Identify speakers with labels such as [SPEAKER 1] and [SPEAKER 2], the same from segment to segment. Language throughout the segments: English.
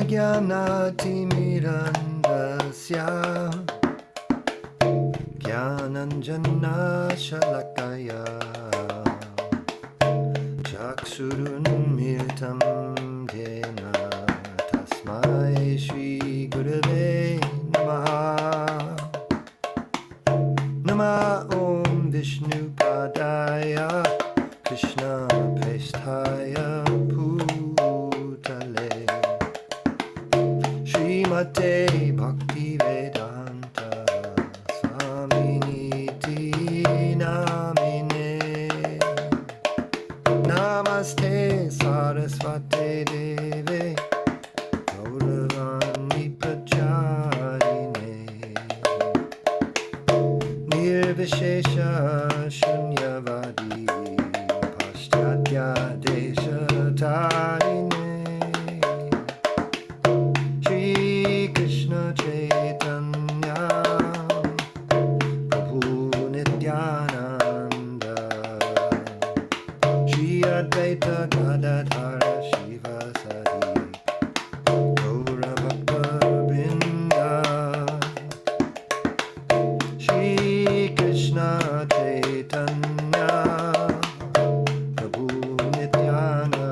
[SPEAKER 1] Ajnanatimirandasya Jnananjana Shalakaya Chaksurunmilitam Jena Tasmai Shri Gurave Namaha Nama Om Vishnu Padaya Krishna Prestaya Bhutale Srimate Bhaktivedanta Swaminiti Namine Namaste Saraswate Deve Gauravani Pracharine Nirvishesha Shunyavadi Paschatya Desha Tarine Shri Krishna Chaitanya Prabhu Nityananda Shri Advaita Gadadhara Shivasari Gaura Bhakta Vrinda Shri Krishna Chaitanya Prabhu Nityananda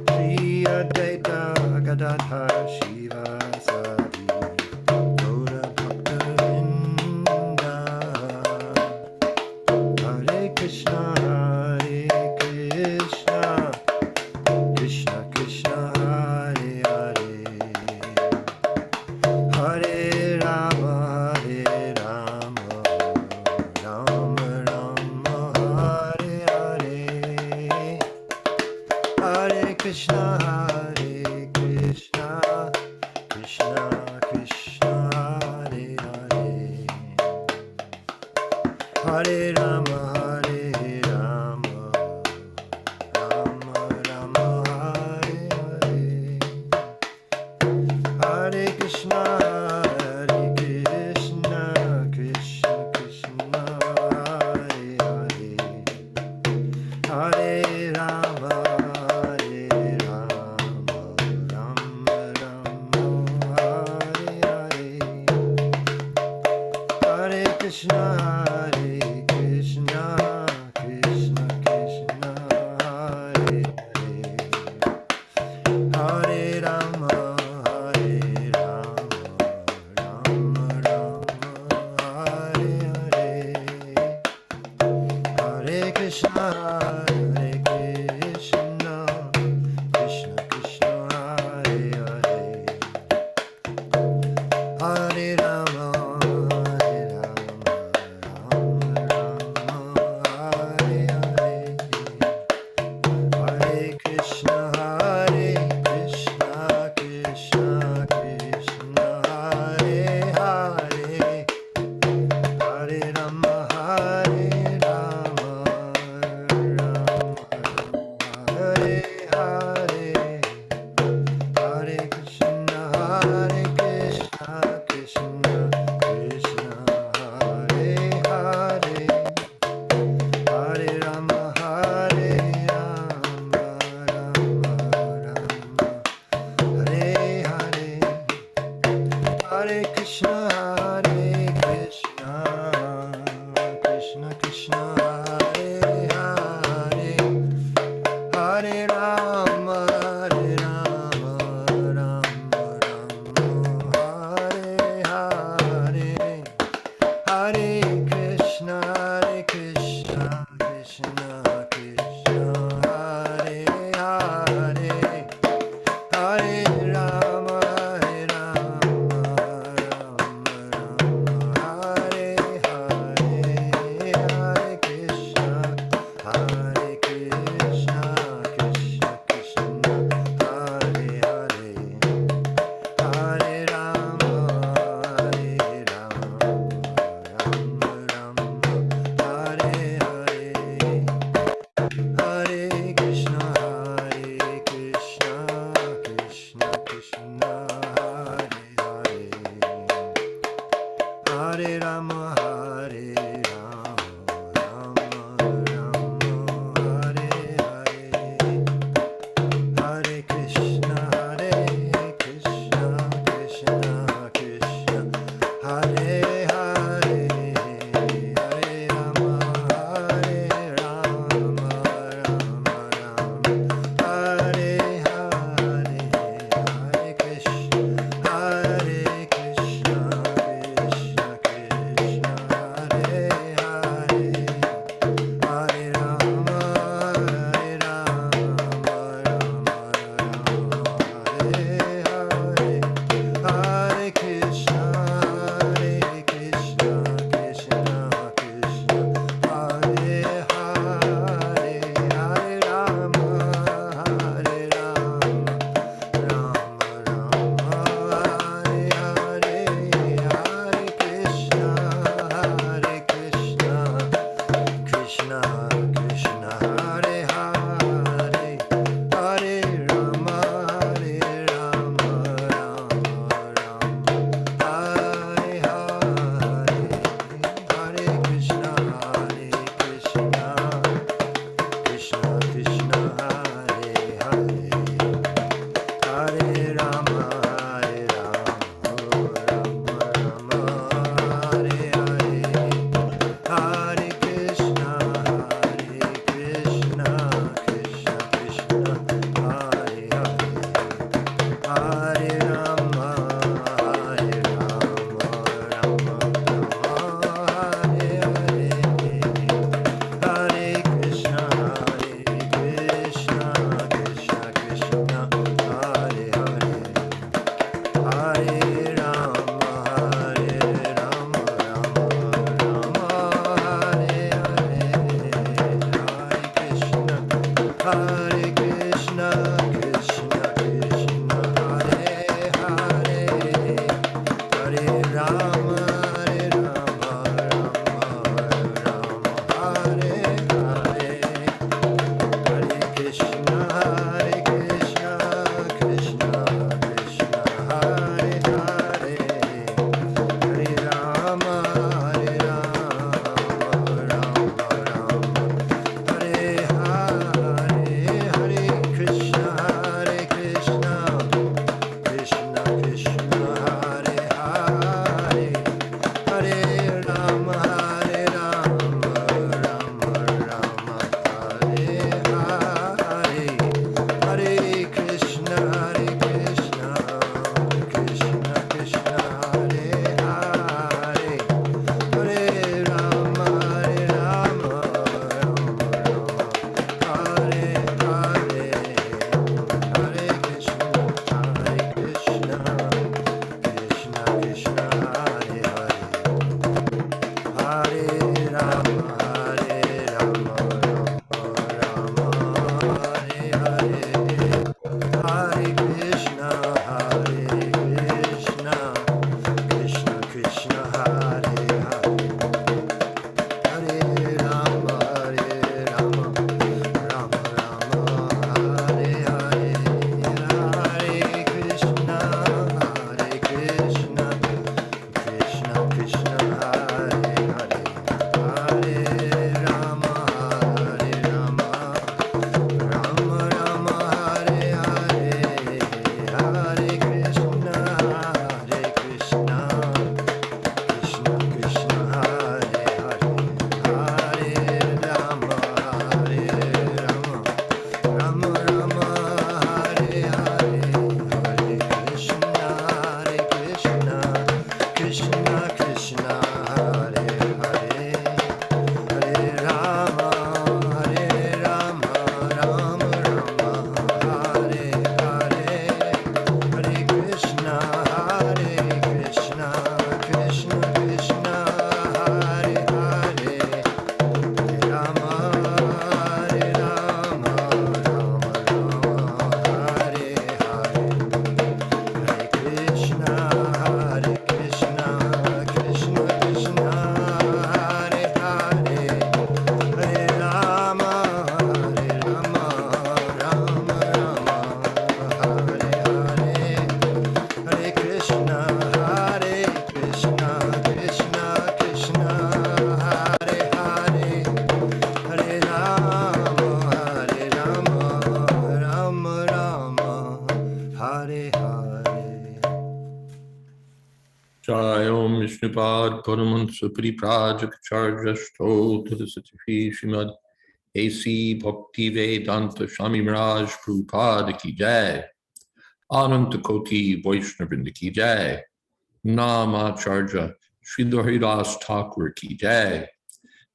[SPEAKER 1] Shri Advaita Gadadhara Shivasari Gaura Bhakta Vrinda Hare Krishna Krishna Krishna Hare Hare Hare Rama Rama Rama Hare Hare Hare Krishna Krishna Krishna Hare Hare Hare Rama Rama Rama Hare Hare Hare Krishna Krishna Krishna Hare Hare Hare Rama Rama Rama Hare Hare Hare Krishna Krishna Krishna Hare Hare Hare Rama Rama Hare Hare Hare Krishna Krishna Krishna Hare Hare Hare Rama Hare Hare Hare Krishna Krishna Krishna Hare Hare Hare Rama Hare Hare Hare Krishna Krishna Krishna Hare Hare Hare Rama Hare Hare Hare Krishna Krishna Krishna Hare Hare Hare Rama Rama Hare Hare Hare Krishna Krishna Krishna Hare Hare Hare Rama
[SPEAKER 2] Jai Om Vishnupad Paramansa Pariprajaka Sto to the Satifi Srimad A.C. Bhakti Vedanta Swami Maharaj Prabhupada Ki Jai. Ananta Koti Vaishnavrinda Ki Jai. Namacharya Sridhar Haridas Thakur Ki Jai.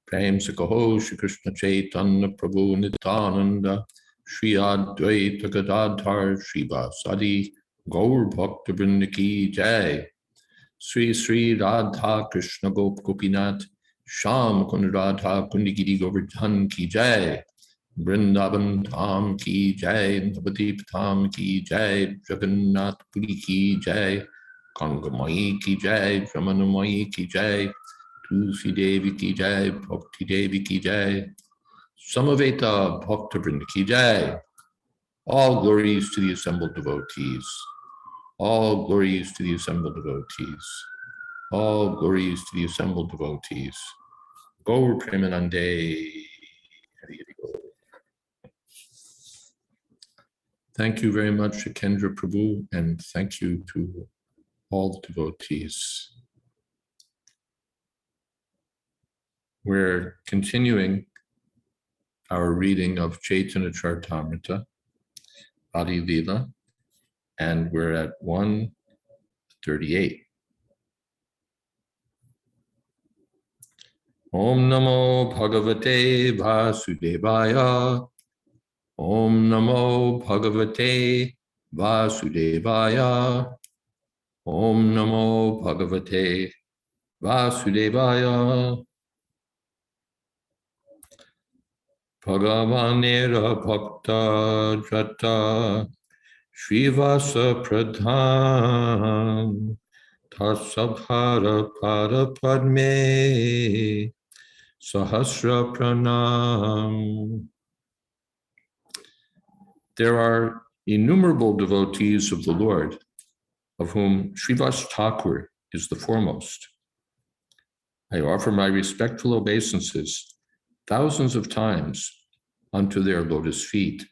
[SPEAKER 2] Prem Sakaho Shri Krishna Chaitanya Prabhu Nityananda Shri Advaita Gadadhar Shri Vasadi Gaur Bhakta Vrinda Ki Jai. Sri Sri Radha Krishna Gop Gopinath Sham Kun Radha Kundigiri Govardhan Ki Jai. Vrindavan Dham Ki Jai, Navadip Dham Ki Jai, Jagannath Puri Ki Jai, Gangamai Ki Jai, Jamanamai Ki Jai, Tulsi Devi Ki Jai, Bhakti Devi Ki Jai, Samaveta Bhakta Vrinda Ki Jai. All glories to the assembled devotees. All glories to the assembled devotees. All glories to the assembled devotees. Gaur Premanande. Thank you very much, Kendra Prabhu, and thank you to all devotees. We're continuing our reading of Caitanya Caritamrta, Adi Lila, and we're at 138. Om Namo Bhagavate Vasudevaya. Om Namo Bhagavate Vasudevaya. Om Namo Bhagavate Vasudevaya. Bhagavanera Bhakta Jata Shrivasa Pradhan Tasabhara Pada Padme Sahasra Pranam. There are innumerable devotees of the Lord, of whom Srivas Thakur is the foremost. I offer my respectful obeisances thousands of times unto their lotus feet.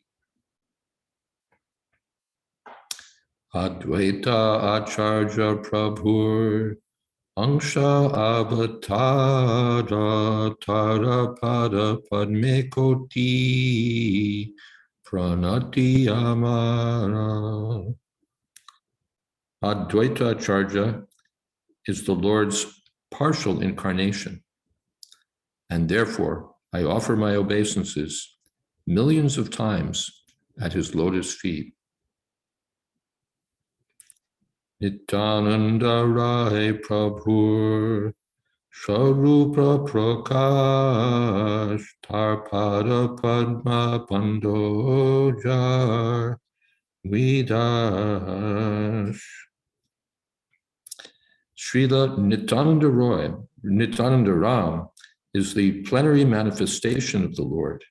[SPEAKER 2] Advaita Acharya Prabhur Angsha Avatara Tarapada Padme Koti Pranati Amara. Advaita Acharya is the Lord's partial incarnation, and therefore I offer my obeisances millions of times at his lotus feet. Nityananda Rai Prabhur Sharupa Prakash Tarpada Padma Pandojar Vidash. Srila Nityananda Ram is the plenary manifestation of the Lord,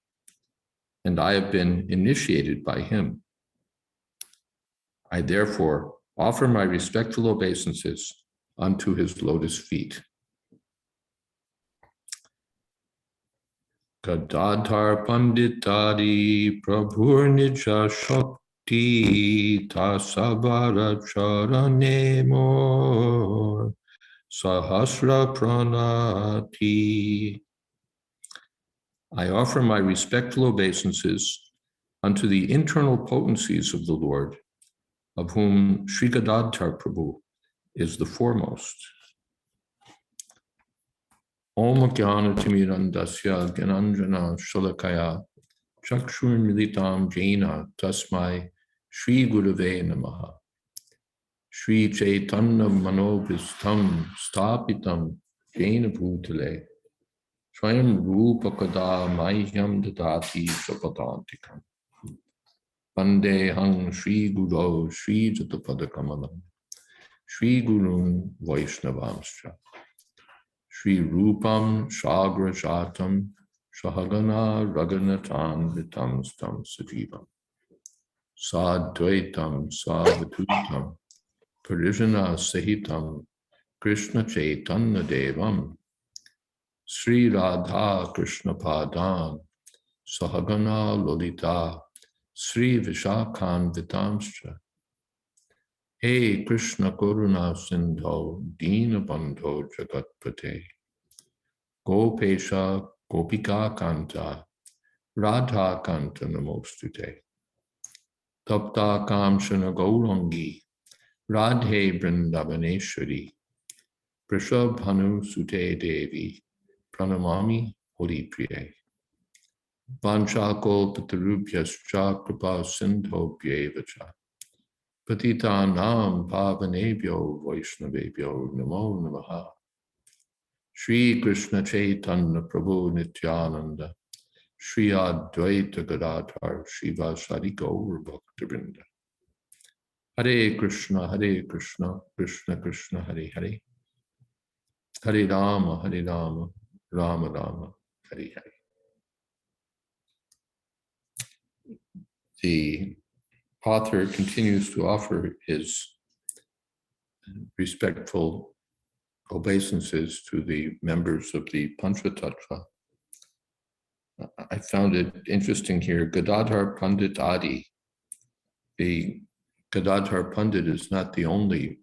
[SPEAKER 2] and I have been initiated by him. I therefore offer my respectful obeisances unto his lotus feet. Gadadhar Panditadi Prabhur Nija Shakti Tasabara Charane Mor Sahasra Pranati. I offer my respectful obeisances unto the internal potencies of the Lord, of whom Sri Gadadhar Prabhu is the foremost. Om Jnana Timirandasya Gyananjana Shalakaya Chakshur Militam Jaina Tasmai Shri Gurave Namaha. Shri Chaitanya Manobhistam Stapitam Jaina Bhutale Swayam Rupakada Mahyam Dadati Sapadantikam. Vandehang Shri Guru Shri Jatapadakamalam Shri Gurun Vaishnavamscha Shri Rupam Shagra Shatam Shahagana Raganatan Vitam Stam Sajivam Sadvaitam Savatutam Parijana Sahitam Krishna Chaitanya Devam Sri Radha Krishna Padan Sahagana Lolita Sri Vishakhan Vitamscha. Hey Krishna Karuna Sindho Dina Bandho Jagatpate Gopesha Gopika Kanta Radha Kanta Namostute Tapta Kamshana Gaurangi Radhe Vrindavaneshwari Prishabhanu Sute Devi Pranamami Hori Priye Vanchako Patarubhyascha Kripa Sindho Bhyevacha Patitanam Pavanebhyo Vaishnavebhyo Namo Namaha Shri Krishna Chaitanya Prabhu Nityananda Shri Advaita Gadadhar Shiva Sadi Gaur Bhaktivinoda Hare Krishna Krishna Krishna Hare Hare Hare Rama Rama Rama Hare Hare. The author continues to offer his respectful obeisances to the members of the Panchatattva. I found it interesting here, Gadadhar Pandit Adi. The Gadadhar Pandit is not the only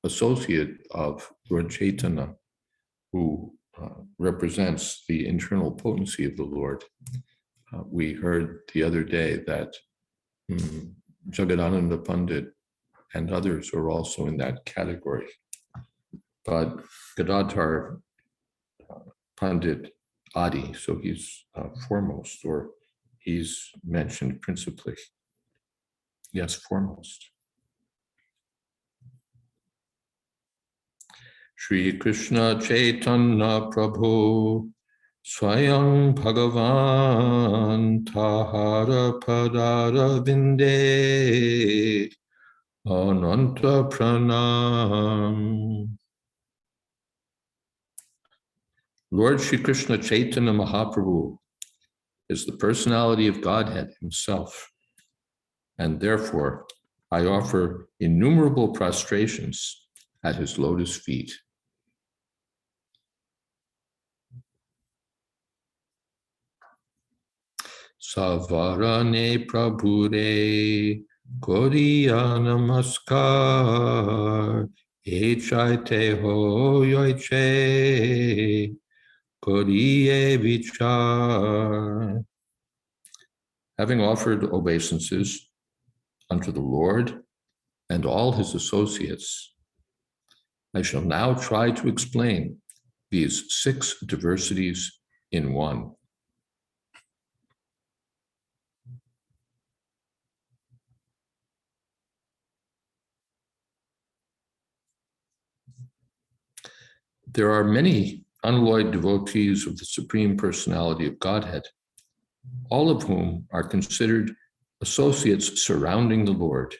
[SPEAKER 2] associate of Lord Chaitanya who represents the internal potency of the Lord. We heard the other day that Jagadananda Pandit and others are also in that category. But Gadadhar Pandit Adi, so he's foremost, or he's mentioned principally. Yes, foremost. Shri Krishna Chaitanya Prabhu Swayam Bhagavan Tahara Padara Vinde Ananta Pranam. Lord Shri Krishna Chaitanya Mahaprabhu is the personality of Godhead himself, and therefore I offer innumerable prostrations at his lotus feet. Savarane Prabhure Koriya Namaskar Echaite Ho Yoiche Koriye Vichar. Having offered obeisances unto the Lord and all his associates, I shall now try to explain these 6 diversities in one. There are many unalloyed devotees of the Supreme Personality of Godhead, all of whom are considered associates surrounding the Lord.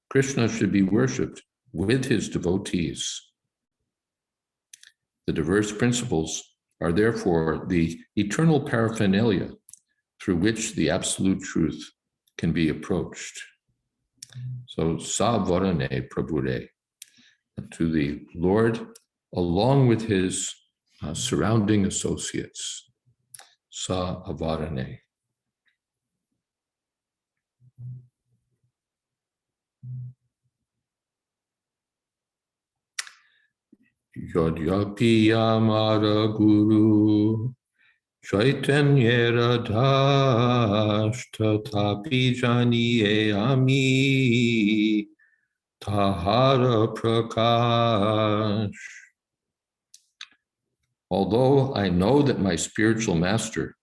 [SPEAKER 2] Krishna should be worshipped with his devotees. The diverse principles are therefore the eternal paraphernalia through which the absolute truth can be approached. So, Savarane Prabhure, to the Lord, along with his surrounding associates. Sa avarane. Yodyapi Amara Guru Chaitanya Radhash Tatapi Janiye Ami Tahara Prakash. Although I know that my spiritual master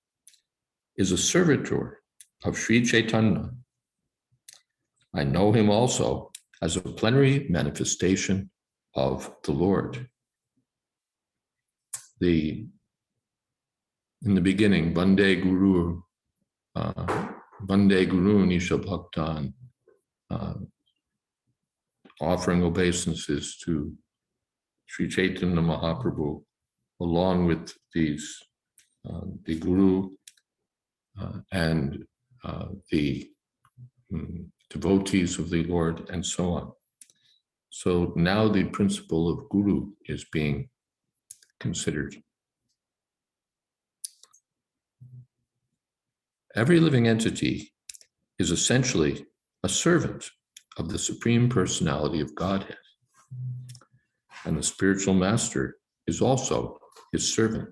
[SPEAKER 2] is a servitor of Sri Chaitanya, I know him also as a plenary manifestation of the Lord. In the beginning, Vande Guru Nisha Bhaktan, offering obeisances to Sri Chaitanya Mahaprabhu, along with these, the Guru and the devotees of the Lord, and so on. So now the principle of Guru is being considered. Every living entity is essentially a servant of the Supreme Personality of Godhead. And the spiritual master is also his servant.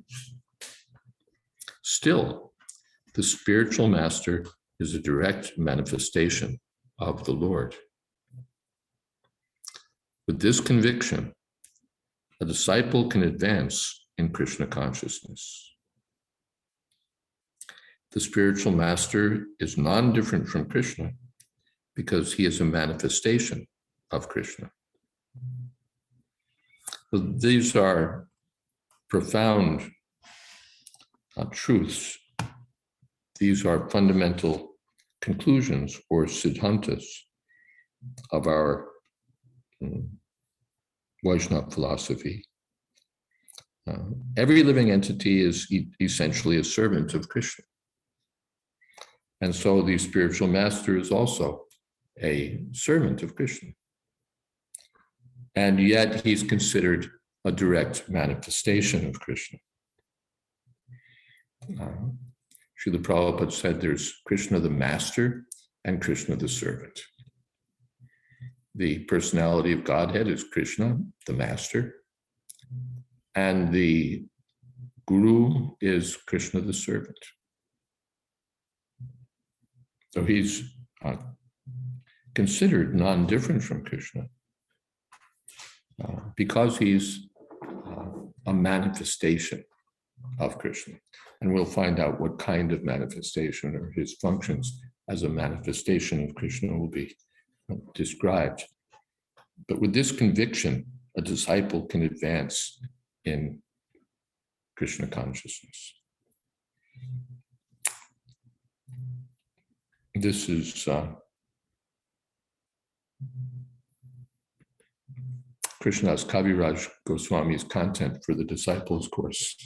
[SPEAKER 2] Still, the spiritual master is a direct manifestation of the Lord. With this conviction, a disciple can advance in Krishna consciousness. The spiritual master is non-different from Krishna because he is a manifestation of Krishna. So these are profound truths. These are fundamental conclusions or siddhantas of our Vaishnava philosophy. Every living entity is essentially a servant of Krishna. And so the spiritual master is also a servant of Krishna. And yet he's considered a direct manifestation of Krishna. Srila Prabhupada said there's Krishna the master and Krishna the servant. The personality of Godhead is Krishna, the master, and the guru is Krishna the servant. So he's considered non-different from Krishna because he's a manifestation of Krishna. And we'll find out what kind of manifestation or his functions as a manifestation of Krishna will be described. But with this conviction, a disciple can advance in Krishna consciousness. This is Krishnadas Kaviraj Goswami's content for the Disciples Course.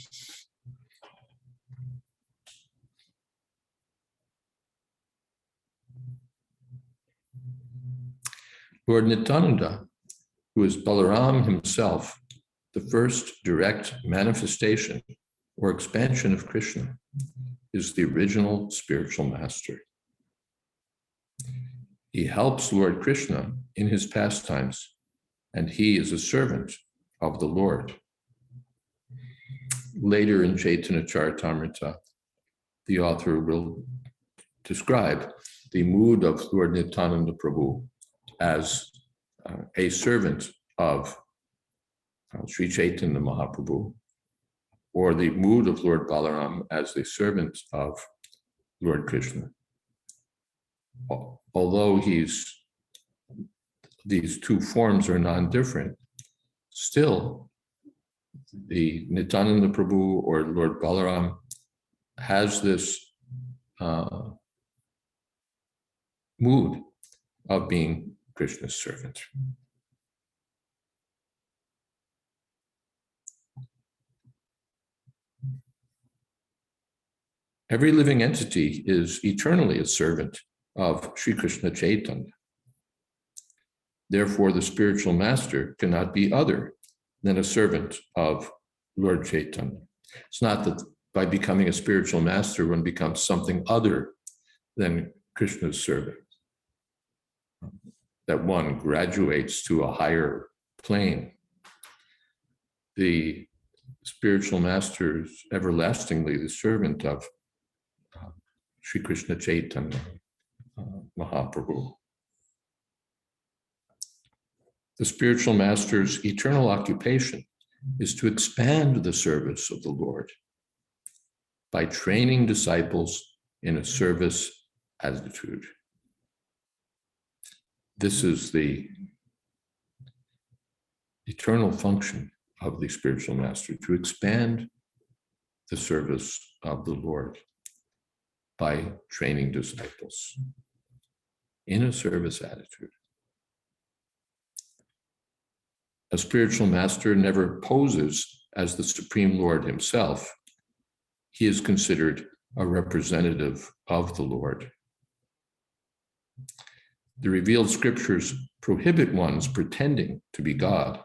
[SPEAKER 2] Lord Nityananda, who is Balaram himself, the first direct manifestation or expansion of Krishna, is the original spiritual master. He helps Lord Krishna in his pastimes, and he is a servant of the Lord. Later in Chaitanya Caritamrta, the author will describe the mood of Lord Nityananda Prabhu as a servant of Sri Chaitanya Mahaprabhu, or the mood of Lord Balaram as the servant of Lord Krishna. Although these two forms are non-different, still the Nityananda Prabhu or Lord Balaram has this mood of being Krishna's servant. Every living entity is eternally a servant of Sri Krishna Chaitanya. Therefore, the spiritual master cannot be other than a servant of Lord Chaitanya. It's not that by becoming a spiritual master, one becomes something other than Krishna's servant, that one graduates to a higher plane. The spiritual master is everlastingly the servant of Sri Krishna Chaitanya Mahaprabhu. The spiritual master's eternal occupation is to expand the service of the Lord by training disciples in a service attitude. This is the eternal function of the spiritual master, to expand the service of the Lord by training disciples in a service attitude. A spiritual master never poses as the Supreme Lord himself. He is considered a representative of the Lord. The revealed scriptures prohibit one's pretending to be God,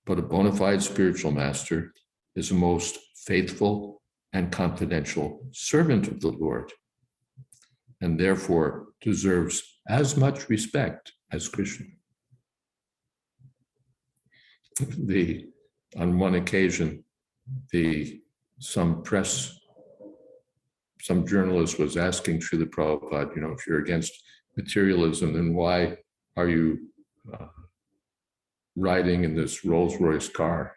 [SPEAKER 2] but a bona fide spiritual master is a most faithful and confidential servant of the Lord, and therefore deserves as much respect as Krishna. On one occasion, some journalist was asking Srila Prabhupada, if you're against materialism, then why are you riding in this Rolls-Royce car?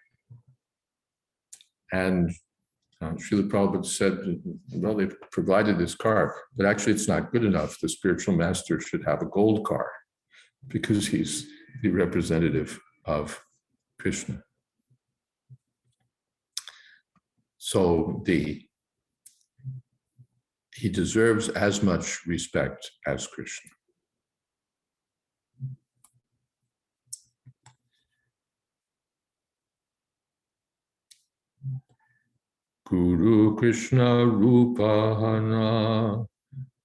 [SPEAKER 2] And Srila Prabhupada said, well, they've provided this car, but actually it's not good enough. The spiritual master should have a gold car because he's the representative of Krishna. So he deserves as much respect as Krishna. Guru Krishna Rupahana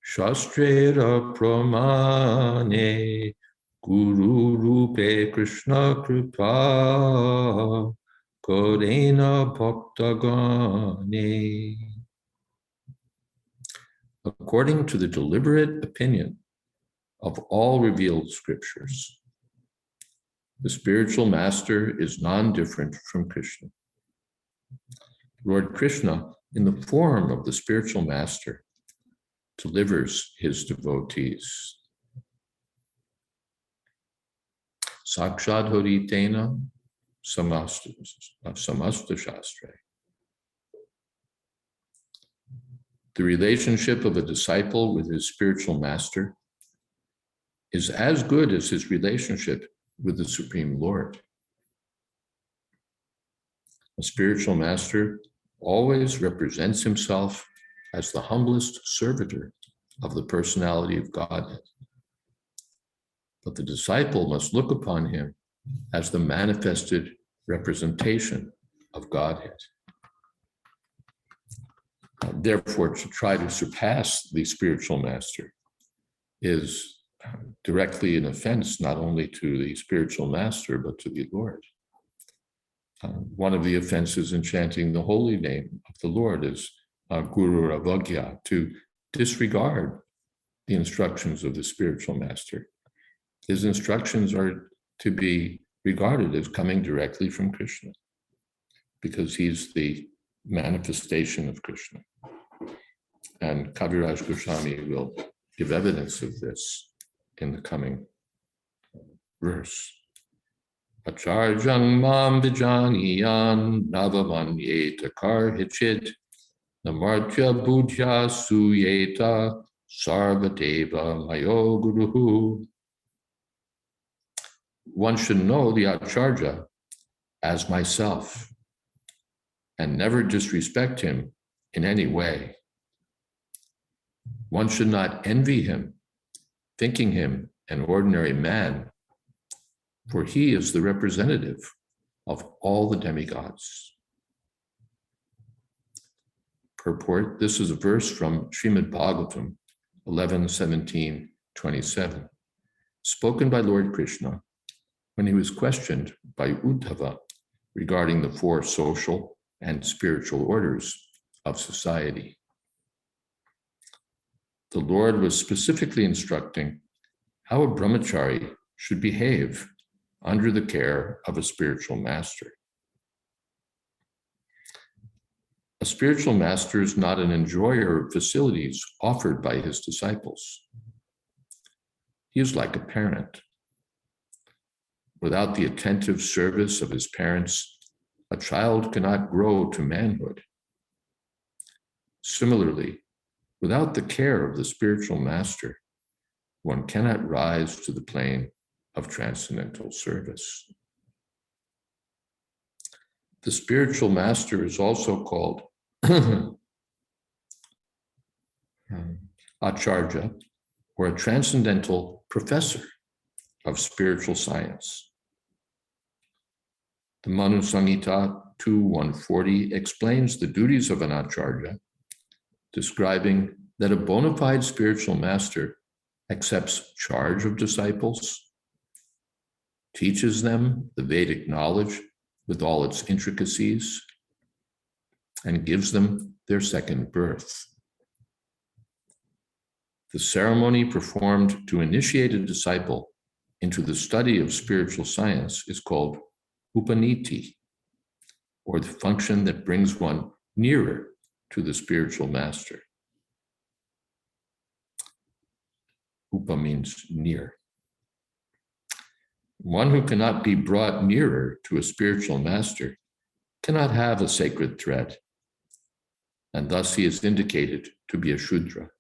[SPEAKER 2] Shastrera Pramane Guru Rupe Krishna Kripa Kodena Bhaktagane. According to the deliberate opinion of all revealed scriptures, the spiritual master is non-different from Krishna. Lord Krishna, in the form of the spiritual master, delivers his devotees. Sakshad Haritena Samasta Shastra. The relationship of a disciple with his spiritual master is as good as his relationship with the Supreme Lord. A spiritual master always represents himself as the humblest servitor of the personality of Godhead. But the disciple must look upon him as the manifested representation of Godhead. Therefore, to try to surpass the spiritual master is directly an offense not only to the spiritual master, but to the Lord. One of the offenses in chanting the holy name of the Lord is Guru Avagya, to disregard the instructions of the spiritual master. His instructions are to be regarded as coming directly from Krishna, because he's the manifestation of Krishna. And Kaviraj Goswami will give evidence of this in the coming verse. Acharjang mam vijaniyan navamanyeta karhichit namartya budhya suyeta sarvadeva mayo guruhu. One should know the Acharya as myself and never disrespect him in any way. One should not envy him, thinking him an ordinary man, for he is the representative of all the demigods. Purport: this is a verse from Srimad Bhagavatam 11:17-27, spoken by Lord Krishna when he was questioned by Uddhava regarding the four social and spiritual orders of society. The Lord was specifically instructing how a brahmachari should behave under the care of a spiritual master. A spiritual master is not an enjoyer of facilities offered by his disciples. He is like a parent. Without the attentive service of his parents, a child cannot grow to manhood. Similarly, without the care of the spiritual master, one cannot rise to the plane of transcendental service. The spiritual master is also called Acharya, or a transcendental professor of spiritual science. The Manu Samhita 2.140 explains the duties of an Acharya, describing that a bona fide spiritual master accepts charge of disciples, teaches them the Vedic knowledge with all its intricacies, and gives them their second birth. The ceremony performed to initiate a disciple into the study of spiritual science is called upaniti, or the function that brings one nearer to the spiritual master. Upa means near. One who cannot be brought nearer to a spiritual master cannot have a sacred thread, and thus he is indicated to be a Shudra.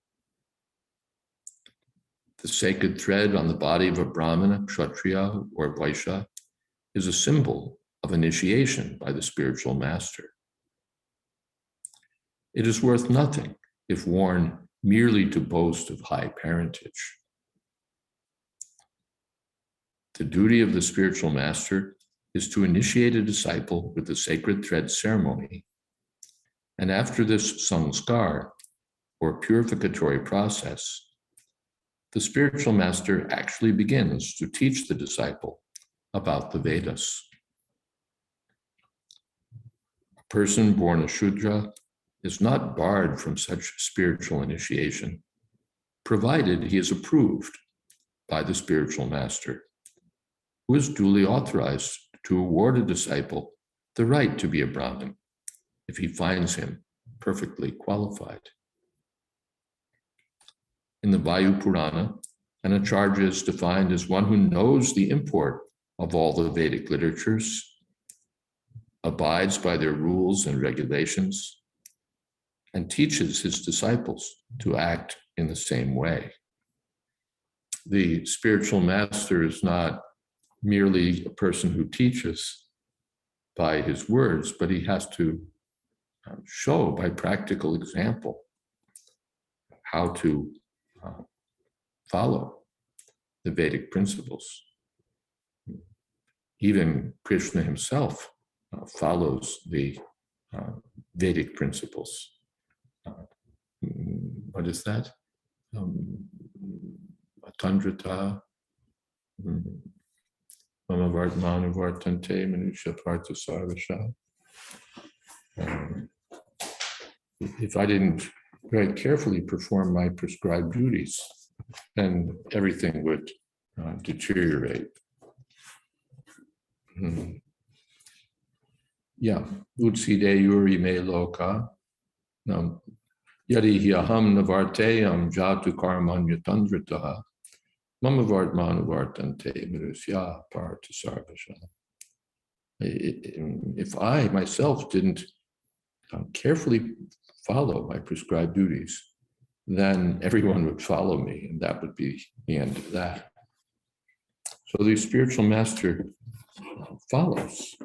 [SPEAKER 2] The sacred thread on the body of a Brahmana, Kshatriya, or Vaishya is a symbol of initiation by the spiritual master. It is worth nothing if worn merely to boast of high parentage. The duty of the spiritual master is to initiate a disciple with the sacred thread ceremony, and after this samskar, or purificatory process, the spiritual master actually begins to teach the disciple about the Vedas. A person born a Shudra is not barred from such spiritual initiation, provided he is approved by the spiritual master, who is duly authorized to award a disciple the right to be a Brahmin if he finds him perfectly qualified. In the Vayu Purana, an acharya is defined as one who knows the import of all the Vedic literatures, abides by their rules and regulations, and teaches his disciples to act in the same way. The spiritual master is not merely a person who teaches by his words, but he has to show by practical example how to follow the Vedic principles. Even Krishna himself follows the Vedic principles. What is that? Caitanya, Mama Vartmanu Vartante Manusha Partha Sarvasha. If I didn't very carefully perform my prescribed duties, then everything would deteriorate. Yeah, utside yuri me loka. Yadi hyaham navarteyam jatu karmanyatandritaha. Mama vartmanu vartante mirusya partha sarvasha. If I myself didn't carefully follow my prescribed duties, then everyone would follow me, and that would be the end of that. So the spiritual master follows.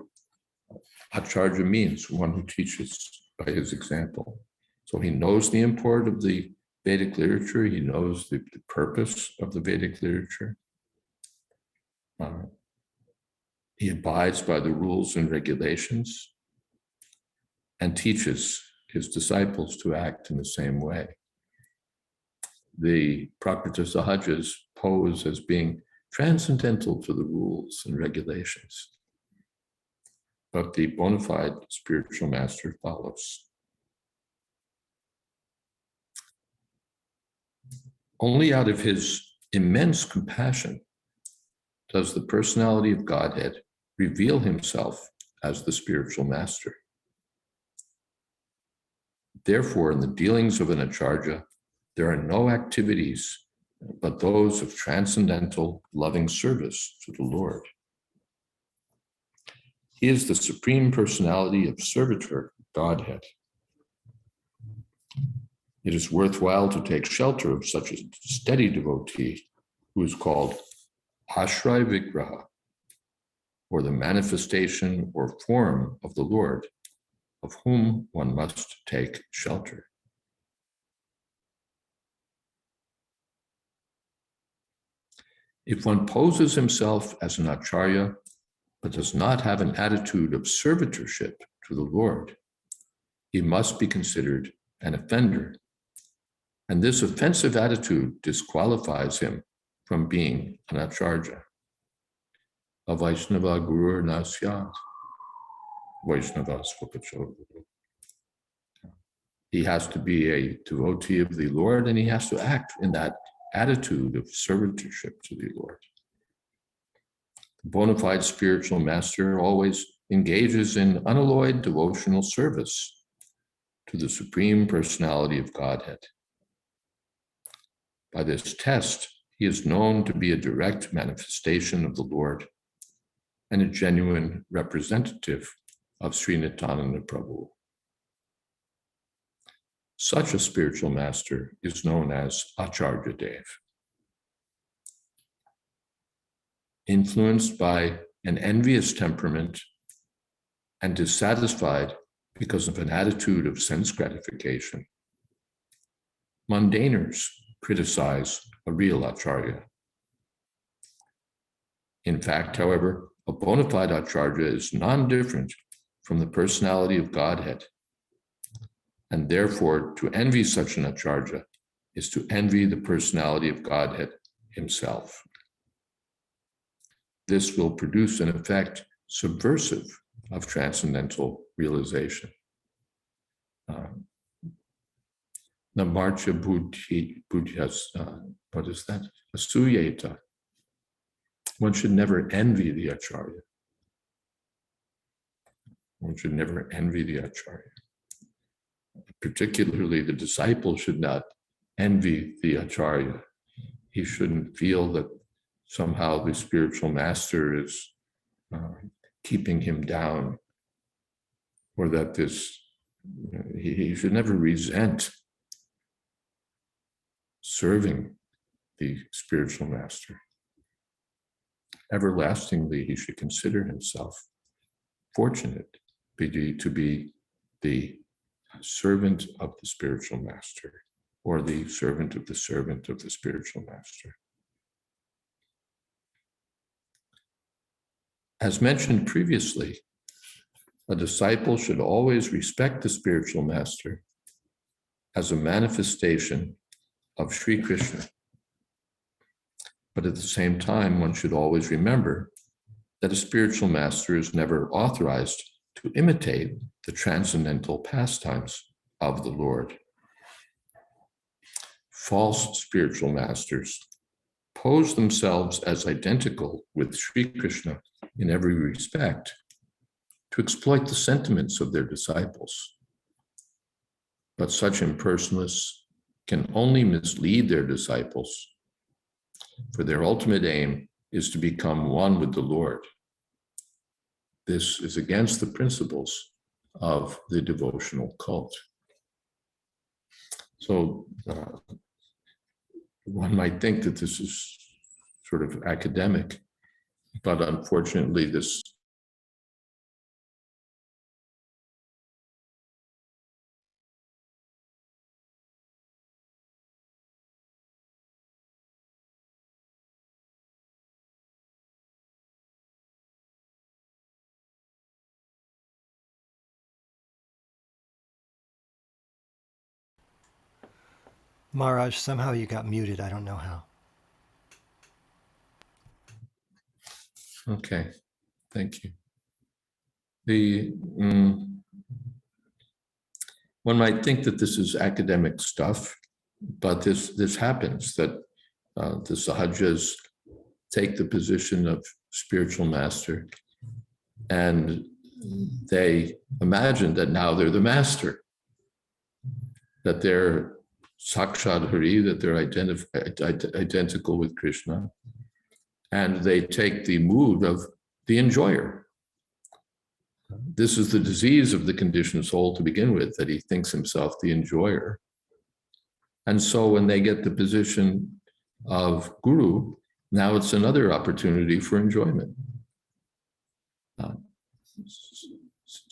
[SPEAKER 2] Acharya means one who teaches by his example. So he knows the import of the Vedic literature, he knows the purpose of the Vedic literature. He abides by the rules and regulations and teaches his disciples to act in the same way. The Prakriti Sahajas pose as being transcendental to the rules and regulations, but the bona fide spiritual master follows. Only out of his immense compassion does the personality of Godhead reveal himself as the spiritual master. Therefore, in the dealings of an acharya, there are no activities but those of transcendental loving service to the Lord. He is the supreme personality of servitor, Godhead. It is worthwhile to take shelter of such a steady devotee who is called Ashray Vigraha, or the manifestation or form of the Lord, of whom one must take shelter. If one poses himself as an acharya, but does not have an attitude of servitorship to the Lord, he must be considered an offender. And this offensive attitude disqualifies him from being an acharya. A Vaishnava Guru Nasyat. Vaishnava Swapachodhuru. He has to be a devotee of the Lord, and he has to act in that attitude of servitorship to the Lord. The bona fide spiritual master always engages in unalloyed devotional service to the Supreme Personality of Godhead. By this test, he is known to be a direct manifestation of the Lord and a genuine representative of Sri Nityananda Prabhu. Such a spiritual master is known as Acharya Dev. Influenced by an envious temperament and dissatisfied because of an attitude of sense gratification, mundaners criticize a real Acharya. In fact, however, a bona fide Acharya is non-different from the personality of Godhead, and therefore to envy such an Acharya is to envy the personality of Godhead himself. This will produce an effect subversive of transcendental realization. Namarcha buddhyas, what is that? Asuyeta. One should never envy the Acharya. One should never envy the Acharya. Particularly, the disciple should not envy the Acharya. He shouldn't feel that somehow the spiritual master is keeping him down, or that he should never resent serving the spiritual master. Everlastingly, he should consider himself fortunate to be the servant of the spiritual master, or the servant of the spiritual master. As mentioned previously, a disciple should always respect the spiritual master as a manifestation of Sri Krishna. But at the same time, one should always remember that a spiritual master is never authorized to imitate the transcendental pastimes of the Lord. False spiritual masters pose themselves as identical with Sri Krishna in every respect to exploit the sentiments of their disciples. But such impersonalists can only mislead their disciples, for their ultimate aim is to become one with the Lord. This is against the principles of the devotional cult. So one might think that this is sort of academic, but unfortunately this
[SPEAKER 1] Maharaj, somehow you got muted. I don't know how.
[SPEAKER 2] Okay, thank you. One might think that this is academic stuff, but this happens, that the Sahajas take the position of spiritual master, and they imagine that now they're the master, that they're Sakshat Hari, that they're identical with Krishna, and they take the mood of the enjoyer. This is the disease of the conditioned soul to begin with, that he thinks himself the enjoyer. And so when they get the position of guru, now it's another opportunity for enjoyment.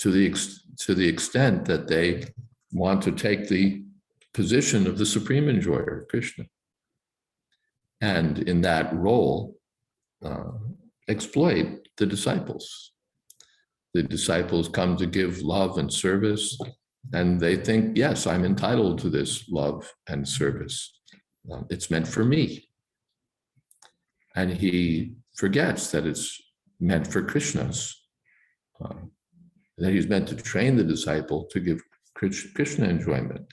[SPEAKER 2] To the extent that they want to take the position of the supreme enjoyer, Krishna, and in that role, exploit the disciples. The disciples come to give love and service, and they think, yes, I'm entitled to this love and service. It's meant for me. And he forgets that it's meant for Krishna's, that he's meant to train the disciple to give Krishna enjoyment,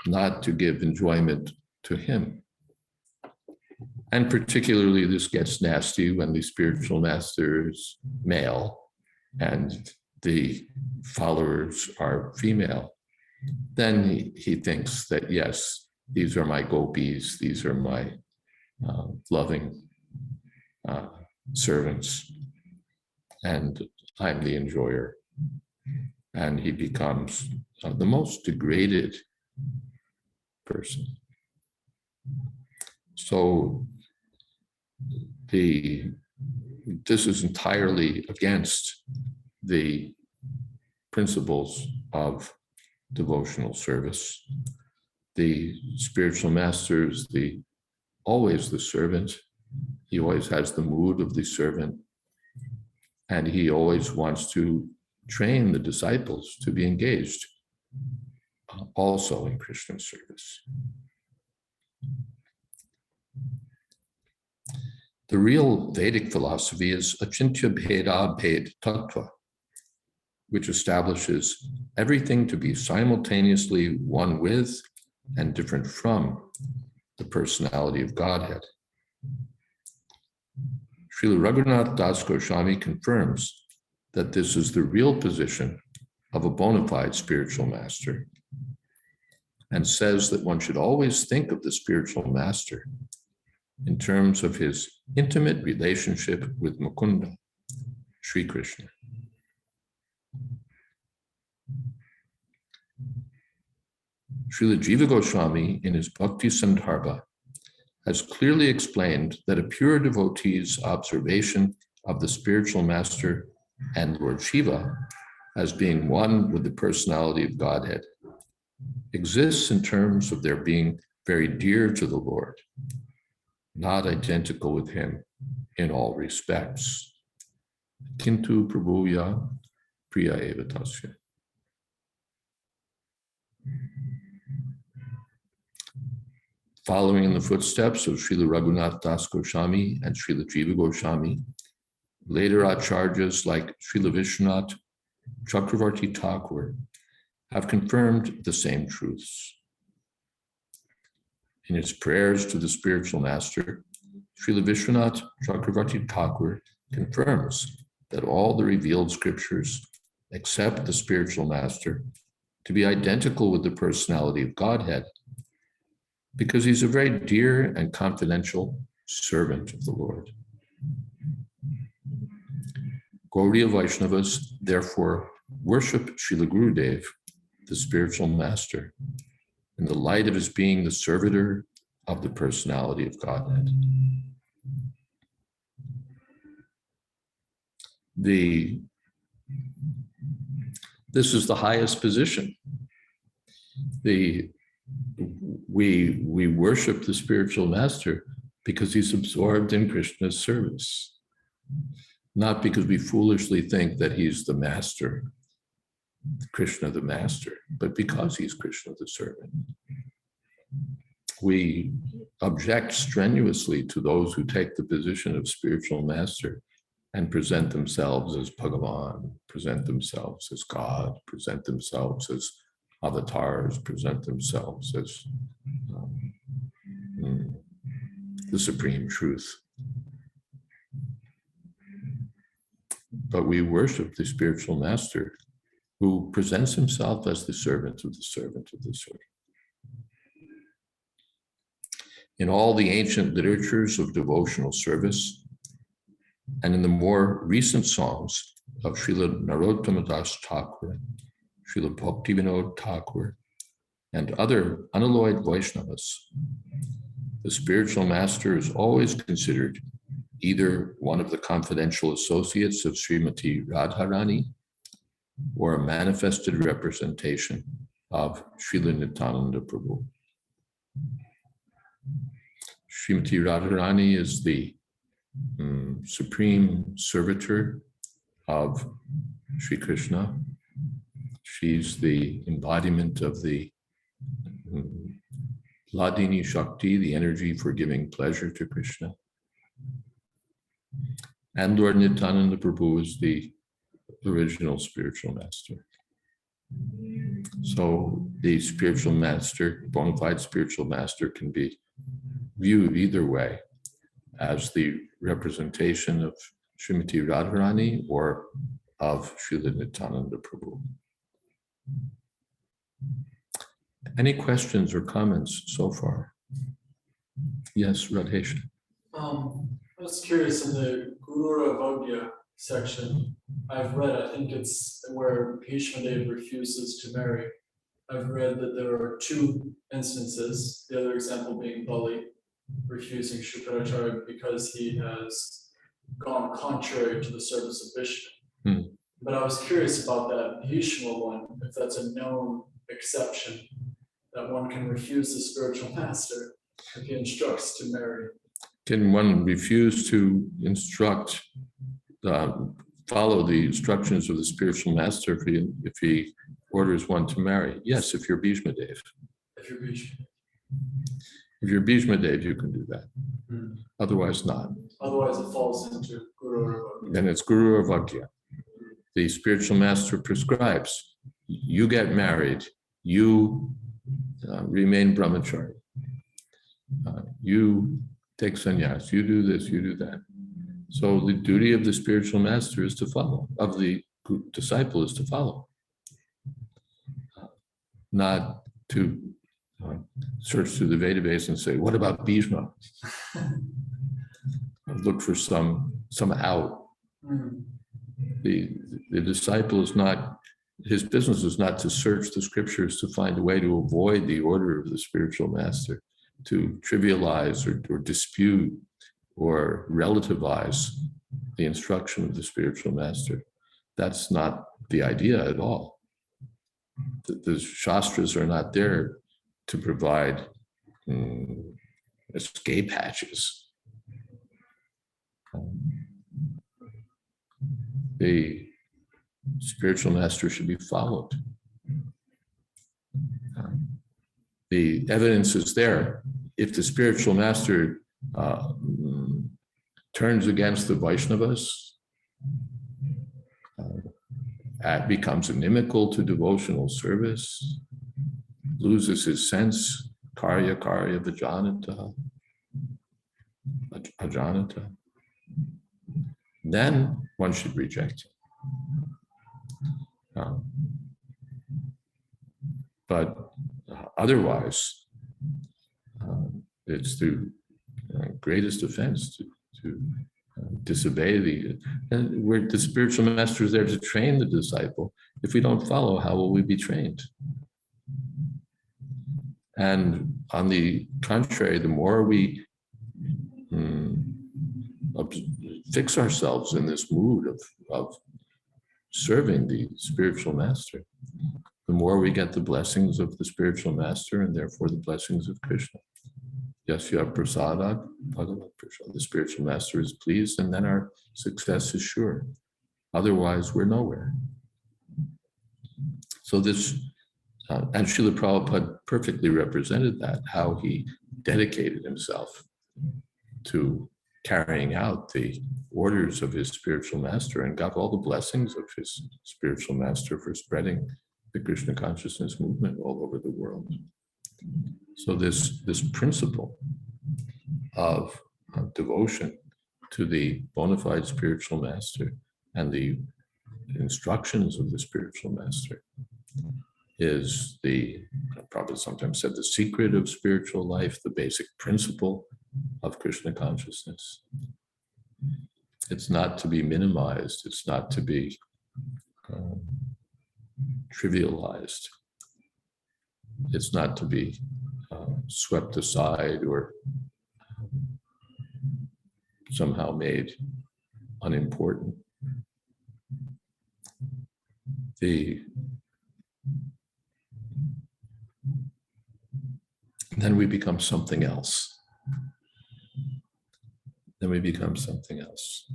[SPEAKER 2] not to give enjoyment to him. And particularly this gets nasty when the spiritual master is male and the followers are female. Then he thinks that, yes, these are my gopis, these are my loving servants, and I'm the enjoyer. And he becomes the most degraded person. So this is entirely against the principles of devotional service. The spiritual master is always the servant. He always has the mood of the servant. And he always wants to train the disciples to be engaged also in Krishna service. The real Vedic philosophy is Achintya Bheda Bhed Tattva, which establishes everything to be simultaneously one with and different from the personality of Godhead. Srila Raghunath Das Goswami confirms that this is the real position of a bona fide spiritual master, and says that one should always think of the spiritual master in terms of his intimate relationship with Mukunda, Sri Krishna. Srila Jiva Goswami, in his Bhakti Sandarbha, has clearly explained that a pure devotee's observation of the spiritual master and Lord Shiva as being one with the personality of Godhead exists in terms of their being very dear to the Lord, not identical with him in all respects. Kintu prabhuya priya eva tasya. Following in the footsteps of Srila Raghunath Das Goswami and Srila Jiva Goswami, later acharyas like Srila Vishwanath Chakravarti Thakur have confirmed the same truths. In his prayers to the spiritual master, Srila Vishwanath Chakravarti Thakur confirms that all the revealed scriptures accept the spiritual master to be identical with the personality of Godhead, because he's a very dear and confidential servant of the Lord. Gaudiya Vaishnavas therefore worship Srila Gurudev, the spiritual master, in the light of his being the servitor of the personality of Godhead. This is the highest position. We worship the spiritual master because he's absorbed in Krishna's service, not because we foolishly think that he's the master, Krishna the master, but because he's Krishna the servant. We object strenuously to those who take the position of spiritual master and present themselves as Bhagavan, present themselves as God, present themselves as avatars, present themselves as the supreme truth. But we worship the spiritual master who presents himself as the servant of the servant of the servant. In all the ancient literatures of devotional service, and in the more recent songs of Srila Narottama Das Thakur, Srila Bhaktivinoda Thakur, and other unalloyed Vaishnavas, the spiritual master is always considered either one of the confidential associates of Srimati Radharani or a manifested representation of Srila Nityananda Prabhu. Srimati Radharani is the supreme servitor of Sri Krishna. She's the embodiment of the Hladini Shakti, the energy for giving pleasure to Krishna. And Lord Nityananda Prabhu is the original spiritual master. So the spiritual master, bona fide spiritual master, can be viewed either way, as the representation of Srimati Radharani or of Srila Nityananda Prabhu. Any questions or comments so far? Yes, Radhesh.
[SPEAKER 3] I was curious, in the Guru Avagya section, I've read, I think it's where Bhishmadev refuses to marry. I've read that there are two instances, the other example being Bali refusing Shukracharya because he has gone contrary to the service of Vishnu. But I was curious about that Bhishma one, if that's a known exception, that one can refuse the spiritual master if he instructs to marry.
[SPEAKER 2] Can one refuse to instruct, follow the instructions of the spiritual master if he orders one to marry? Yes, if you're Bhishma Dev.
[SPEAKER 3] If you're Bhishma.
[SPEAKER 2] If you're Bhishma Dev, you can do that. Otherwise not.
[SPEAKER 3] Otherwise it falls into Guru Avagya.
[SPEAKER 2] Then it's Guru Avagya. The spiritual master prescribes, you get married, you remain brahmachari, you take sannyas, you do this, you do that. So the duty of the spiritual master is to follow, of the disciple is to follow, not to search through the database and say, what about Bhishma? Look for some out. The disciple is not, his business is not to search the scriptures to find a way to avoid the order of the spiritual master, to trivialize or dispute or relativize the instruction of the spiritual master. That's not the idea at all. The Shastras are not there to provide escape hatches. The spiritual master should be followed. The evidence is there. If the spiritual master turns against the Vaishnavas, becomes inimical to devotional service, loses his sense, karya vijanata, ajanata, then one should reject him. But otherwise, it's the greatest offense to disobey and where the spiritual master is there to train the disciple. If we don't follow, how will we be trained? And on the contrary, the more we fix ourselves in this mood of serving the spiritual master, the more we get the blessings of the spiritual master and therefore the blessings of Krishna. Yasya prasadat bhagavat prasad. The spiritual master is pleased, and then our success is sure. Otherwise, we're nowhere. So this, and Srila Prabhupada perfectly represented that, how he dedicated himself to carrying out the orders of his spiritual master and got all the blessings of his spiritual master for spreading the Krishna consciousness movement all over the world. So this principle of devotion to the bona fide spiritual master and the instructions of the spiritual master is the, Prabhupada sometimes said, the secret of spiritual life, the basic principle of Krishna consciousness. It's not to be minimized. It's not to be trivialized. It's not to be swept aside or somehow made unimportant. Then we become something else. Then we become something else.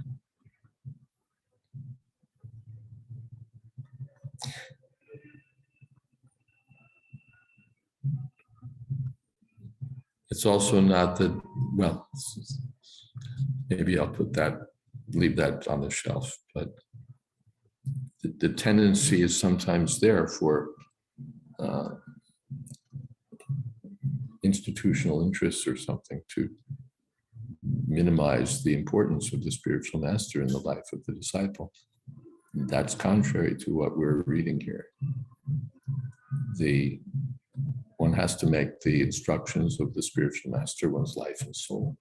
[SPEAKER 2] It's also not that, well, maybe I'll leave that on the shelf, but the tendency is sometimes there for institutional interests or something to minimize the importance of the spiritual master in the life of the disciple. That's contrary to what we're reading here. One has to make the instructions of the spiritual master one's life and soul.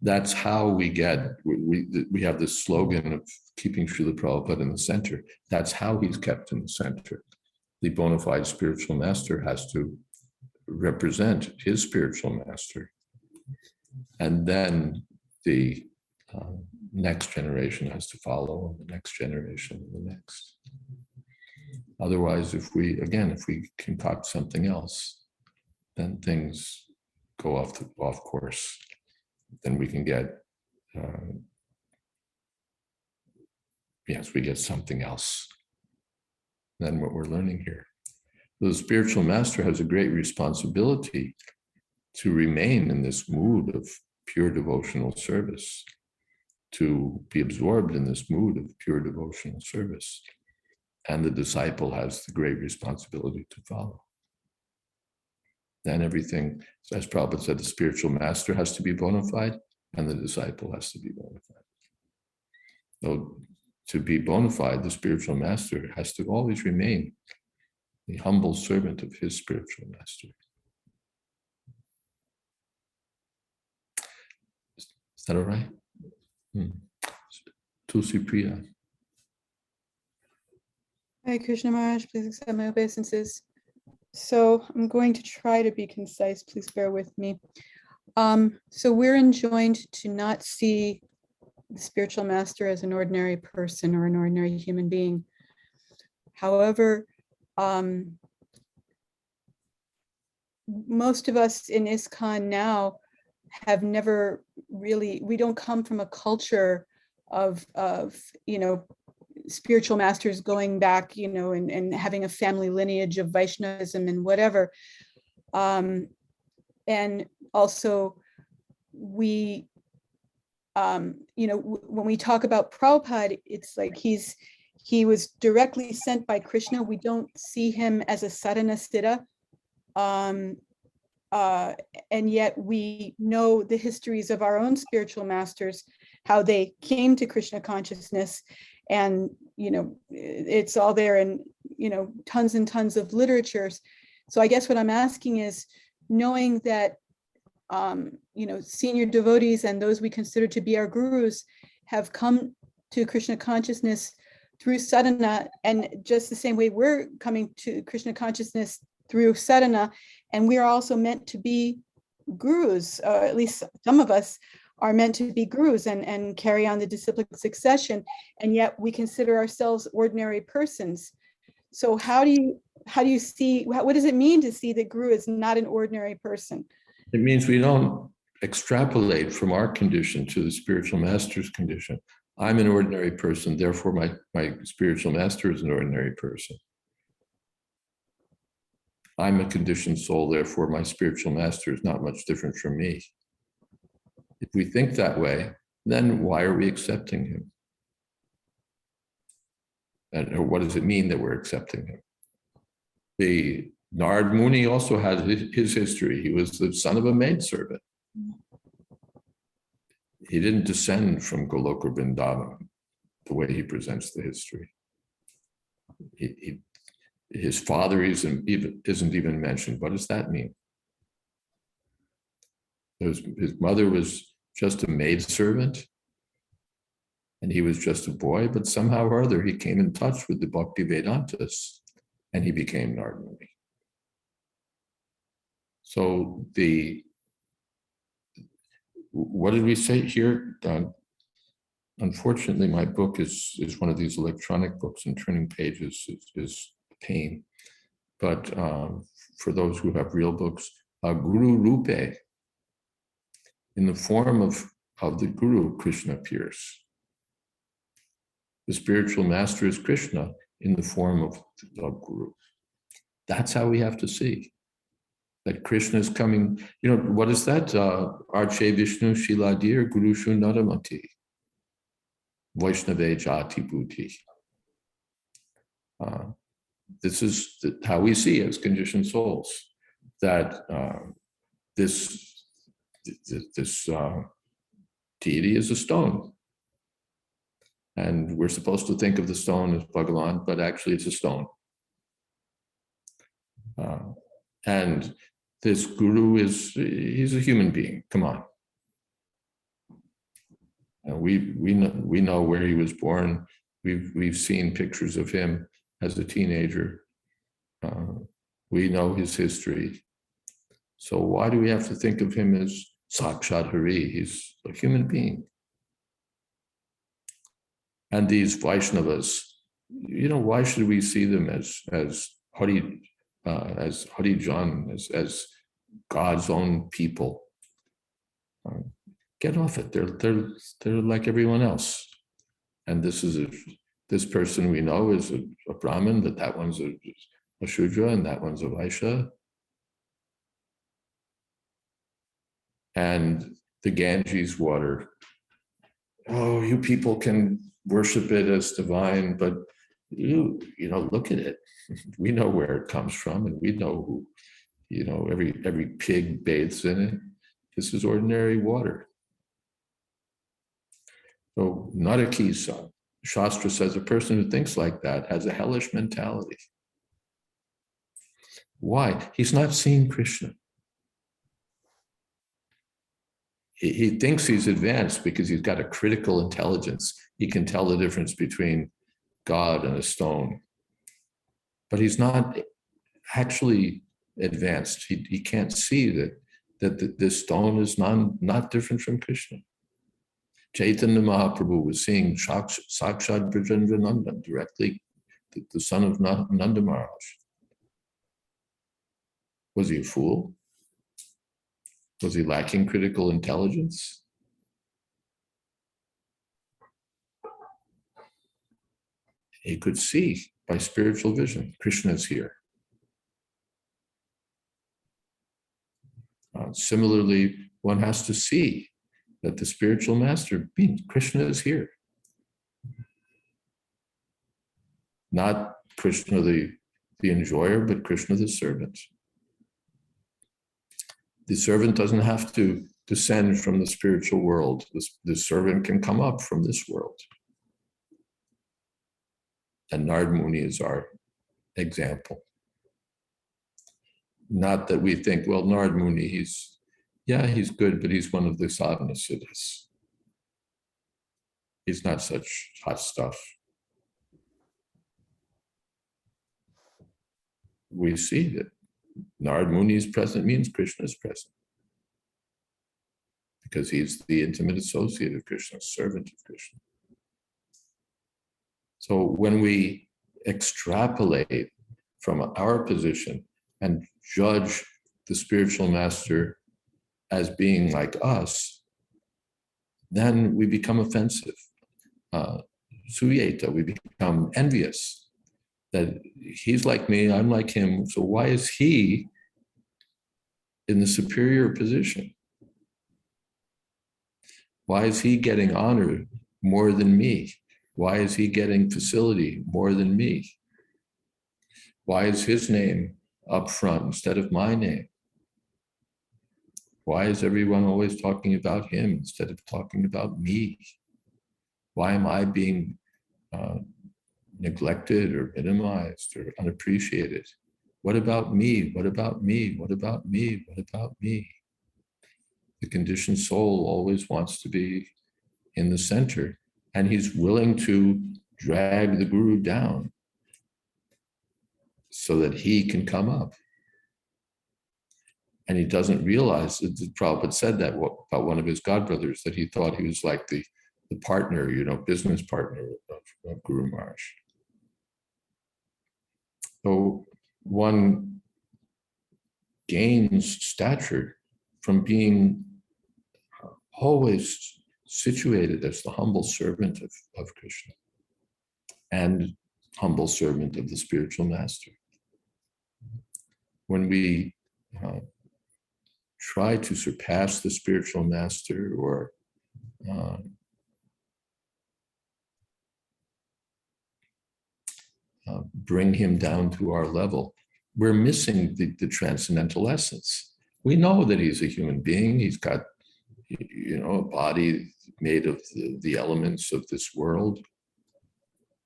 [SPEAKER 2] That's how we have this slogan of keeping Srila Prabhupada in the center. That's how he's kept in the center. The bona fide spiritual master has to represent his spiritual master. And then the next generation has to follow, and the next generation, and the next. Otherwise, if we concoct something else, then things go off course. Then we can get, we get something else than what we're learning here. The spiritual master has a great responsibility to remain in this mood of pure devotional service, to be absorbed in this mood of pure devotional service. And the disciple has the great responsibility to follow. Then everything, as Prabhupada said, the spiritual master has to be bona fide and the disciple has to be bona fide. So to be bona fide, the spiritual master has to always remain the humble servant of his spiritual master. Is that all right? Tulsi Priya.
[SPEAKER 4] Hare Krishna Maharaj, please accept my obeisances. So I'm going to try to be concise, please bear with me. So we're enjoined to not see the spiritual master as an ordinary person or an ordinary human being. However, most of us in ISKCON now have never really, we don't come from a culture of spiritual masters going back, and having a family lineage of Vaishnavism and whatever. And also we, when we talk about Prabhupada, it's like he was directly sent by Krishna. We don't see him as a sadhana siddha. And yet we know the histories of our own spiritual masters, how they came to Krishna consciousness. And, it's all there in, tons and tons of literatures. So I guess what I'm asking is, knowing that, senior devotees and those we consider to be our gurus have come to Krishna consciousness through sadhana, and just the same way we're coming to Krishna consciousness through sadhana, and we are also meant to be gurus, or at least some of us are meant to be gurus and carry on the disciplic succession, and yet we consider ourselves ordinary persons. So how do you see, what does it mean to see that guru is not an ordinary person?
[SPEAKER 2] It means we don't extrapolate from our condition to the spiritual master's condition. I'm an ordinary person, therefore my spiritual master is an ordinary person. I'm a conditioned soul, therefore my spiritual master is not much different from me. If we think that way, then why are we accepting him? And what does it mean that we're accepting him? The Narad Muni also had his history. He was the son of a maidservant. He didn't descend from Goloka Vrindavan the way he presents the history. His father isn't even mentioned. What does that mean? His mother was just a maidservant, and he was just a boy, but somehow or other he came in touch with the Bhakti Vedantas, and he became Narad Muni. So what did we say here? Unfortunately, my book is one of these electronic books, and turning pages is pain. But for those who have real books, Guru Rupe, in the form of the Guru, Krishna appears. The spiritual master is Krishna in the form of the Guru. That's how we have to see that Krishna is coming. What is that? Arche Vishnu Shiladir Guru Shunadamati. Vaishnava Jati Bhuti. This is how we see as conditioned souls, that this deity is a stone. And we're supposed to think of the stone as Bhagavan, but actually it's a stone. And this guru he's a human being. Come on. And we know where he was born. We've seen pictures of him as a teenager. We know his history. So why do we have to think of him as Sakshat Hari? He's a human being. And these Vaishnavas, why should we see them as Harijan, as God's own people? Get off it. They're like everyone else. And this person we know is a Brahmin, but that one's a Shudra and that one's a Vaishya. And the Ganges water. Oh, you people can worship it as divine, but look at it. We know where it comes from, and we know who, every pig bathes in it. This is ordinary water. So not a kisa. Shastra says a person who thinks like that has a hellish mentality. Why? He's not seeing Krishna. He thinks he's advanced because he's got a critical intelligence. He can tell the difference between God and a stone. But he's not actually advanced. He can't see that this stone is not different from Krishna. Chaitanya Mahaprabhu was seeing Sakshat Brajendra Nandan directly, the son of Nanda Maharaj. Was he a fool? Was he lacking critical intelligence? He could see by spiritual vision, Krishna is here. Similarly, one has to see that the spiritual master means Krishna is here. Not Krishna the enjoyer, but Krishna the servant. The servant doesn't have to descend from the spiritual world. The servant can come up from this world. And Narad Muni is our example. Not that we think, well, Narad Muni, he's good, but he's one of the sadhana siddhas. He's not such hot stuff. We see that Narad Muni is present means Krishna is present. Because he's the intimate associate of Krishna, servant of Krishna. So when we extrapolate from our position and judge the spiritual master as being like us, then we become offensive. Suyeta, we become envious. That he's like me, I'm like him, so why is he in the superior position? Why is he getting honor more than me? Why is he getting facility more than me? Why is his name up front instead of my name? Why is everyone always talking about him instead of talking about me? Why am I being neglected or minimized or unappreciated? What about me? What about me? What about me? What about me? The conditioned soul always wants to be in the center, and he's willing to drag the guru down so that he can come up. And he doesn't realize that the Prabhupada said that about one of his godbrothers, that he thought he was like the partner, business partner of Guru Maharaj. So one gains stature from being always situated as the humble servant of Krishna and humble servant of the spiritual master. When we try to surpass the spiritual master or bring him down to our level, we're missing the transcendental essence. We know that he's a human being. He's got, a body made of the elements of this world.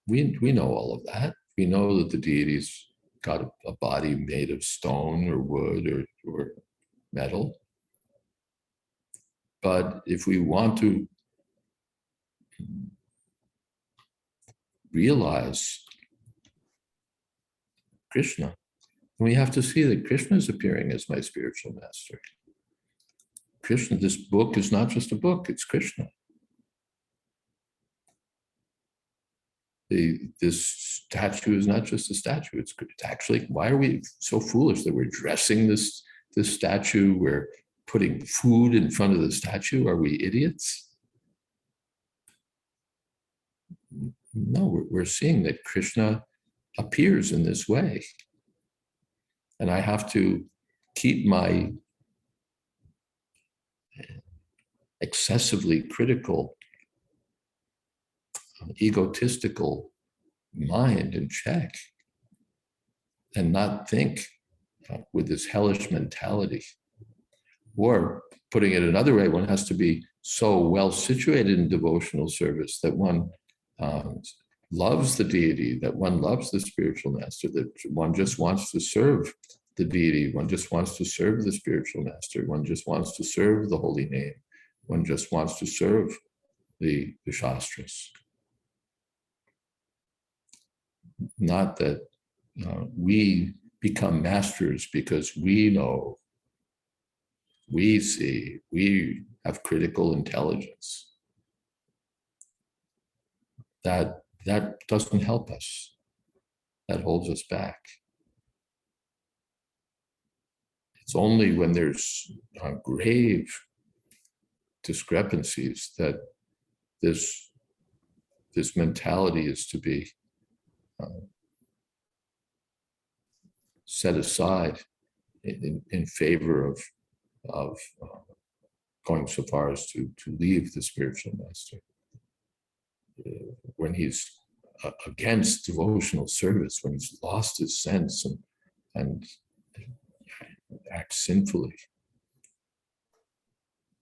[SPEAKER 2] We know all of that. We know that the deity's got a body made of stone or wood or metal. But if we want to realize Krishna, we have to see that Krishna is appearing as my spiritual master. Krishna, this book is not just a book, it's Krishna. This statue is not just a statue, it's actually, why are we so foolish that we're dressing this statue, we're putting food in front of the statue? Are we idiots? No, we're seeing that Krishna appears in this way. And I have to keep my excessively critical, egotistical mind in check and not think with this hellish mentality. Or putting it another way, one has to be so well situated in devotional service that one loves the deity, that one loves the spiritual master, that one just wants to serve the deity, one just wants to serve the spiritual master, one just wants to serve the holy name, one just wants to serve the Shastras. Not that we become masters because we know, we see, we have critical intelligence. That doesn't help us. That holds us back. It's only when there's grave discrepancies that this mentality is to be set aside in favor of going so far as to leave the spiritual master. When he's against devotional service, when he's lost his sense and acts sinfully.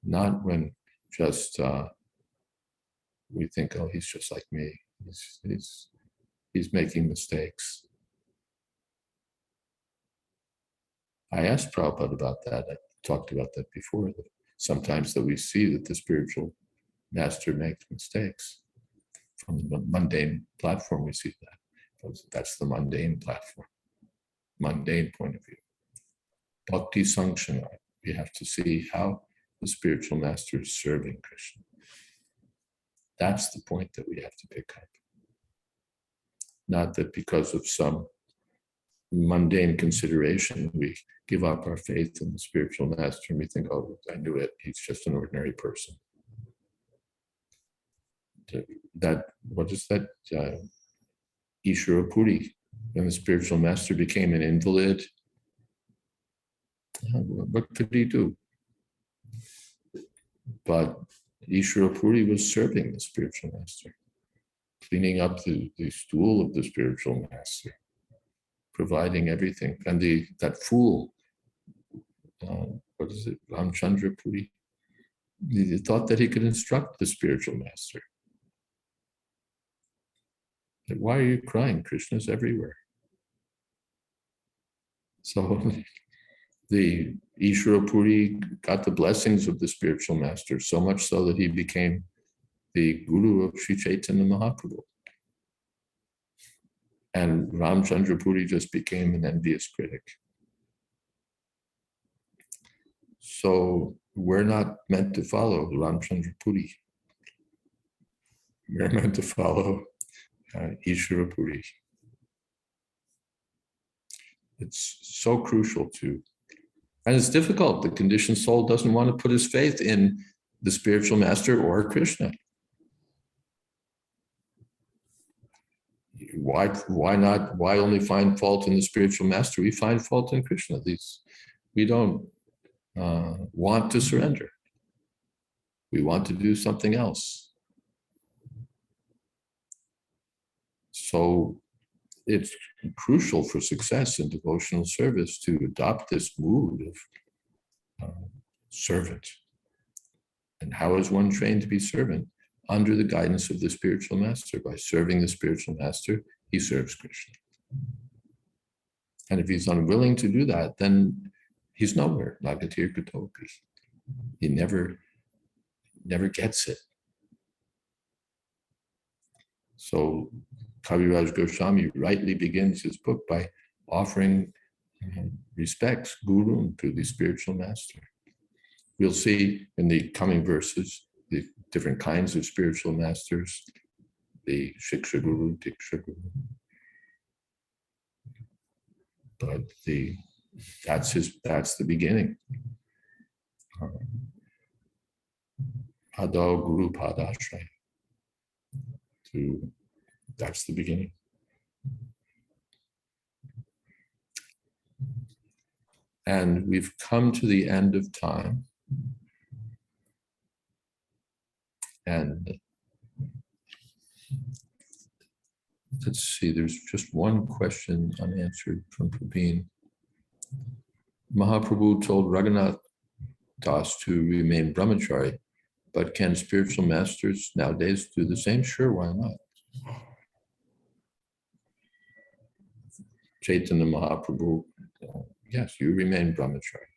[SPEAKER 2] Not when just we think, oh, he's just like me. He's making mistakes. I asked Prabhupada about that. I talked about that before. That sometimes that we see that the spiritual master makes mistakes. From the mundane platform, we see that. That's the mundane platform, mundane point of view. Bhakti Sankshana, we have to see how the spiritual master is serving Krishna. That's the point that we have to pick up. Not that because of some mundane consideration, we give up our faith in the spiritual master and we think, oh, I knew it, he's just an ordinary person. What is that? Ishvara Puri, when the spiritual master became an invalid, what could he do? But Ishvara Puri was serving the spiritual master, cleaning up the stool of the spiritual master, providing everything. And that fool, what is it, Ramchandra Puri, he thought that he could instruct the spiritual master. Why are you crying? Krishna's everywhere. So the Ishvara Puri got the blessings of the spiritual master, so much so that he became the guru of Sri Chaitanya Mahaprabhu. And Ramchandra Puri just became an envious critic. So we're not meant to follow Ramchandra Puri. We're meant to follow Ishvara Puri. It's so crucial to, and it's difficult. The conditioned soul doesn't want to put his faith in the spiritual master or Krishna. Why not? Why only find fault in the spiritual master? We find fault in Krishna. We don't want to surrender. We want to do something else. So it's crucial for success in devotional service to adopt this mood of servant. And how is one trained to be servant? Under the guidance of the spiritual master. By serving the spiritual master, he serves Krishna. And if he's unwilling to do that, then he's nowhere. Nagatir Kutopi. He never gets it. So Kaviraj Goswami rightly begins his book by offering respects, guru, to the spiritual master. We'll see in the coming verses the different kinds of spiritual masters, the Shiksha Guru, Diksha Guru. But that's the beginning. Ado Guru Padashraya. That's the beginning. And we've come to the end of time. And let's see, there's just one question unanswered from Prabhin. Mahaprabhu told Raghunath Das to remain brahmachari, but can spiritual masters nowadays do the same? Sure, why not? Chaitanya Mahaprabhu, yes, you remain brahmachari.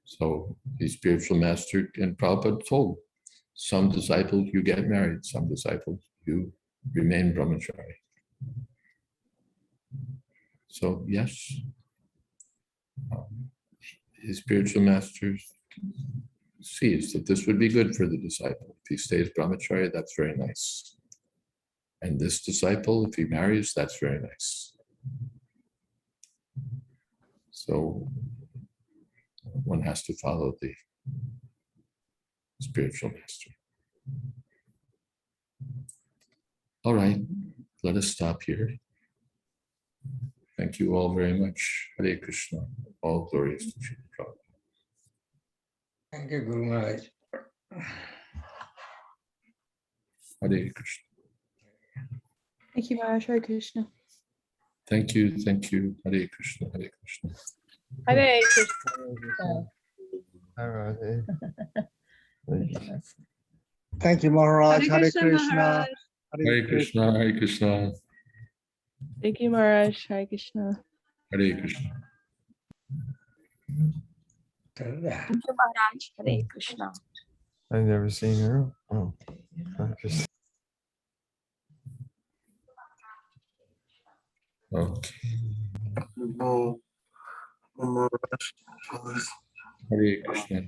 [SPEAKER 2] So the spiritual master, and Prabhupada told some disciples you get married, some disciples you remain brahmachari. So yes, his spiritual master sees that this would be good for the disciple. If he stays brahmachari, that's very nice. And this disciple, if he marries, that's very nice. So one has to follow the spiritual master. All right, let us stop here. Thank you all very much. Hare Krishna. All glories to Srila Prabhupada.
[SPEAKER 5] Thank you, Guru Maharaj.
[SPEAKER 2] Hare Krishna.
[SPEAKER 4] Thank you, Maharaj. Hare Krishna.
[SPEAKER 2] Thank you. Hare Krishna. Hare Krishna.
[SPEAKER 6] Hare Krishna.
[SPEAKER 5] Thank you, Maharaj.
[SPEAKER 6] Hare
[SPEAKER 5] Hare
[SPEAKER 6] Krishna,
[SPEAKER 5] Krishna.
[SPEAKER 6] Maharaj.
[SPEAKER 2] Hare Krishna. Hare Krishna.
[SPEAKER 6] Thank you, Maharaj. Hare Krishna.
[SPEAKER 2] Hare Krishna.
[SPEAKER 6] Thank you, Maharaj. Hare Krishna.
[SPEAKER 7] I've never seen her. Oh, just
[SPEAKER 2] Okay.
[SPEAKER 5] No, Maharaj.
[SPEAKER 2] Hare Krishna.